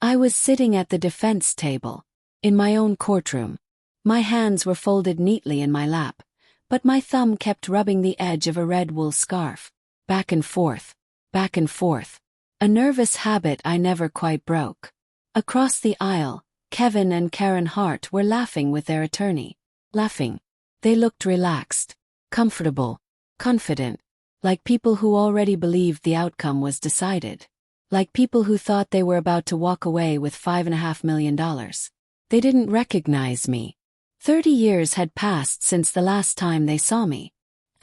I was sitting at the defense table, in my own courtroom. My hands were folded neatly in my lap, but my thumb kept rubbing the edge of a red wool scarf. Back and forth, back and forth. A nervous habit I never quite broke. Across the aisle, Kevin and Karen Hart were laughing with their attorney. Laughing. They looked relaxed, comfortable, confident, like people who already believed the outcome was decided. Like people who thought they were about to walk away with $5.5 million. They didn't recognize me. 30 years had passed since the last time they saw me.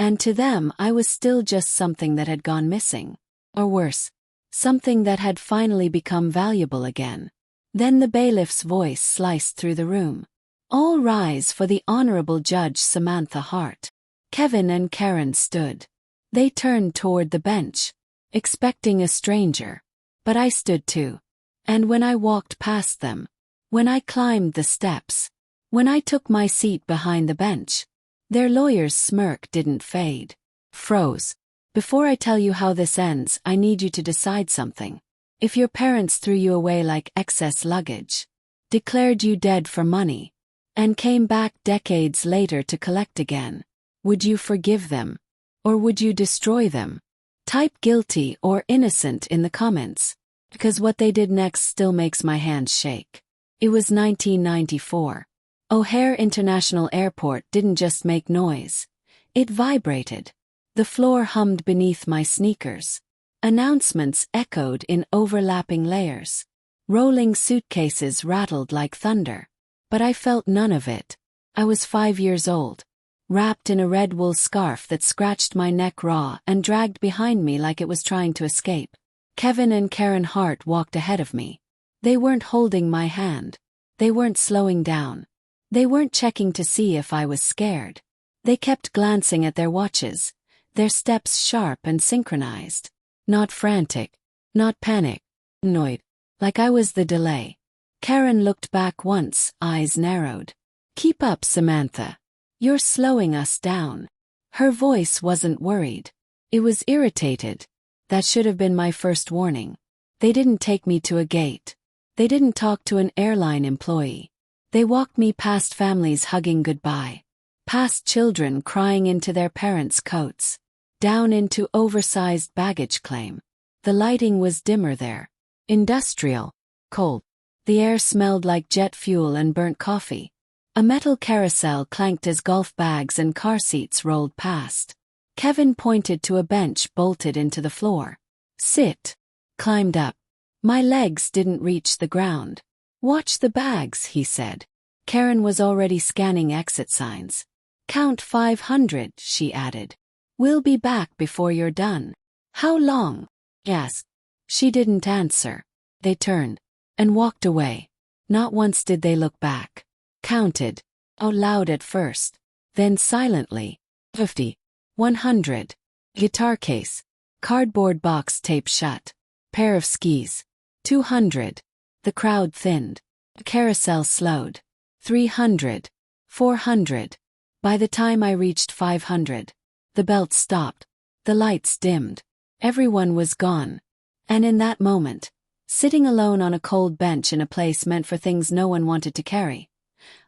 And to them I was still just something that had gone missing. Or worse, something that had finally become valuable again. Then the bailiff's voice sliced through the room. All rise for the Honorable Judge Samantha Hart. Kevin and Karen stood. They turned toward the bench, expecting a stranger. But I stood too. And when I walked past them, when I climbed the steps, when I took my seat behind the bench, their lawyer's smirk didn't fade. Froze. Before I tell you how this ends, I need you to decide something. If your parents threw you away like excess luggage, declared you dead for money, and came back decades later to collect again, would you forgive them? Or would you destroy them? Type guilty or innocent in the comments, because what they did next still makes my hands shake. It was 1994. O'Hare International Airport didn't just make noise. It vibrated. The floor hummed beneath my sneakers. Announcements echoed in overlapping layers. Rolling suitcases rattled like thunder. But I felt none of it. I was 5 years old, wrapped in a red wool scarf that scratched my neck raw and dragged behind me like it was trying to escape. Kevin and Karen Hart walked ahead of me. They weren't holding my hand. They weren't slowing down. They weren't checking to see if I was scared. They kept glancing at their watches, their steps sharp and synchronized. Not frantic, not panic, annoyed, like I was the delay. Karen looked back once, eyes narrowed. "Keep up, Samantha. You're slowing us down." Her voice wasn't worried. It was irritated. That should have been my first warning. They didn't take me to a gate. They didn't talk to an airline employee. They walked me past families hugging goodbye, past children crying into their parents' coats, down into oversized baggage claim. The lighting was dimmer there. Industrial. Cold. The air smelled like jet fuel and burnt coffee. A metal carousel clanked as golf bags and car seats rolled past. Kevin pointed to a bench bolted into the floor. "Sit." Climbed up. My legs didn't reach the ground. "Watch the bags," he said. Karen was already scanning exit signs. "Count 500, she added. "We'll be back before you're done." "How long?" asked. She didn't answer. They turned and walked away. Not once did they look back. Counted. Out loud at first. Then silently. 50. 100. Guitar case. Cardboard box taped shut. Pair of skis. 200. The crowd thinned. The carousel slowed. 300. 400. By the time I reached 500, the belt stopped. The lights dimmed. Everyone was gone. And in that moment, sitting alone on a cold bench in a place meant for things no one wanted to carry,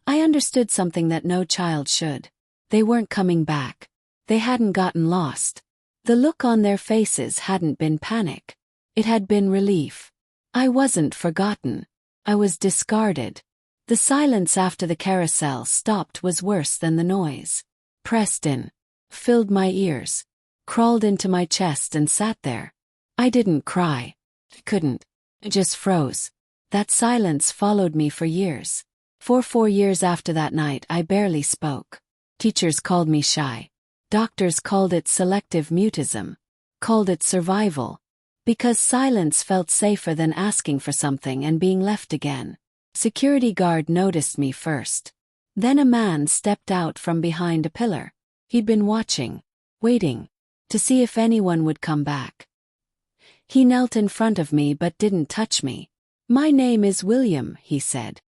I understood something that no child should. They weren't coming back. They hadn't gotten lost. The look on their faces hadn't been panic. It had been relief. I wasn't forgotten. I was discarded. The silence after the carousel stopped was worse than the noise. Pressed in. Filled my ears. Crawled into my chest and sat there. I didn't cry. Couldn't. I just froze. That silence followed me for years. For 4 years after that night I barely spoke. Teachers called me shy. Doctors called it selective mutism. Called it survival. Because silence felt safer than asking for something and being left again. Security guard noticed me first. Then a man stepped out from behind a pillar. He'd been watching, waiting, to see if anyone would come back. He knelt in front of me but didn't touch me. "My name is William," he said.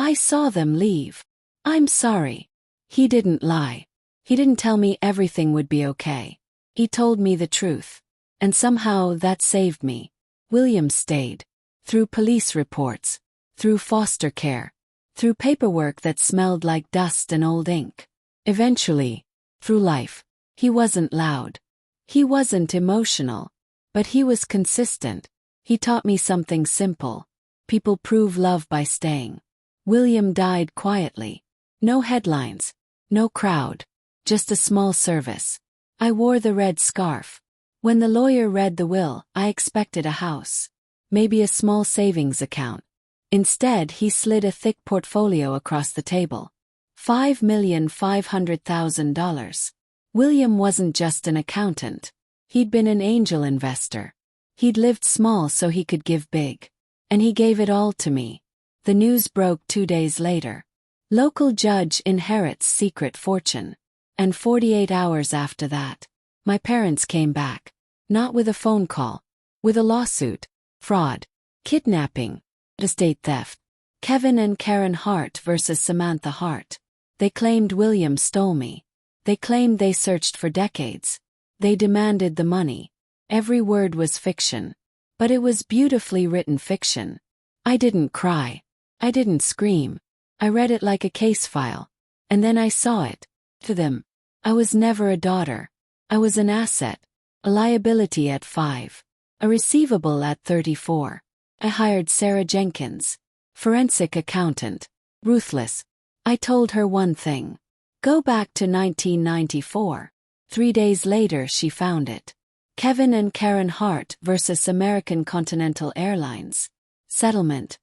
"I saw them leave. I'm sorry." He didn't lie. He didn't tell me everything would be okay. He told me the truth. And somehow that saved me. William stayed. through police reports, through foster care, through paperwork that smelled like dust and old ink. Eventually, through life. He wasn't loud. He wasn't emotional. But he was consistent. He taught me something simple. People prove love by staying. William died quietly. No headlines. No crowd. Just a small service. I wore the red scarf. When the lawyer read the will, I expected a house. Maybe a small savings account. Instead, he slid a thick portfolio across the table. $5,500,000. William wasn't just an accountant. He'd been an angel investor. He'd lived small so he could give big. And he gave it all to me. The news broke 2 days later. Local judge inherits secret fortune. And 48 hours after that, my parents came back. Not with a phone call. With a lawsuit. Fraud. Kidnapping. Estate theft. Kevin and Karen Hart versus Samantha Hart. They claimed William stole me. They claimed they searched for decades. They demanded the money. Every word was fiction. But it was beautifully written fiction. I didn't cry. I didn't scream. I read it like a case file. And then I saw it. To them, I was never a daughter. I was an asset. A liability at 5. A receivable at 34. I hired Sarah Jenkins. Forensic accountant. Ruthless. I told her one thing. Go back to 1994. 3 days later she found it. Kevin and Karen Hart versus American Continental Airlines. Settlement.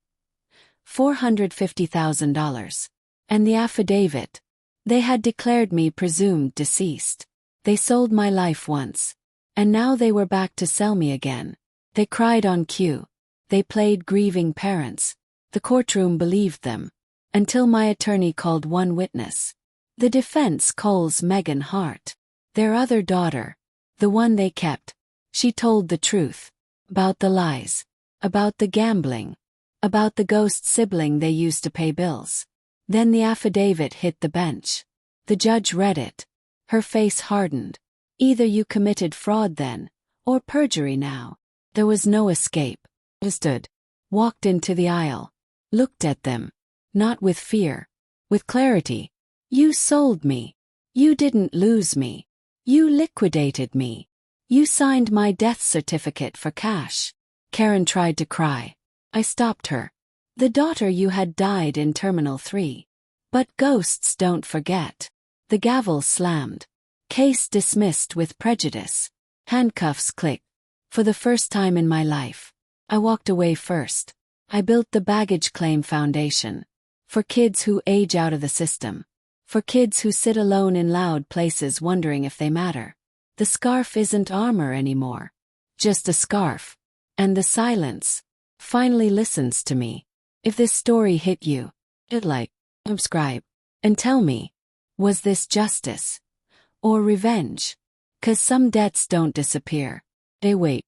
$450,000. And the affidavit. They had declared me presumed deceased. They sold my life once. And now they were back to sell me again. They cried on cue. They played grieving parents. The courtroom believed them. Until my attorney called one witness. The defense calls Megan Hart. Their other daughter. The one they kept. She told the truth. About the lies. About the gambling. About the ghost sibling they used to pay bills. Then the affidavit hit the bench. The judge read it. Her face hardened. Either you committed fraud then, or perjury now. There was no escape. I stood. Walked into the aisle. Looked at them. Not with fear. With clarity. You sold me. You didn't lose me. You liquidated me. You signed my death certificate for cash. Karen tried to cry. I stopped her. The daughter you had died in Terminal 3. But ghosts don't forget. The gavel slammed. Case dismissed with prejudice. Handcuffs clicked. For the first time in my life. I walked away first. I built the baggage claim foundation. For kids who age out of the system. For kids who sit alone in loud places wondering if they matter. The scarf isn't armor anymore. Just a scarf. And the silence finally listens to me. If this story hit you, hit like, subscribe, and tell me, was this justice? Or revenge? 'Cause some debts don't disappear. They wait.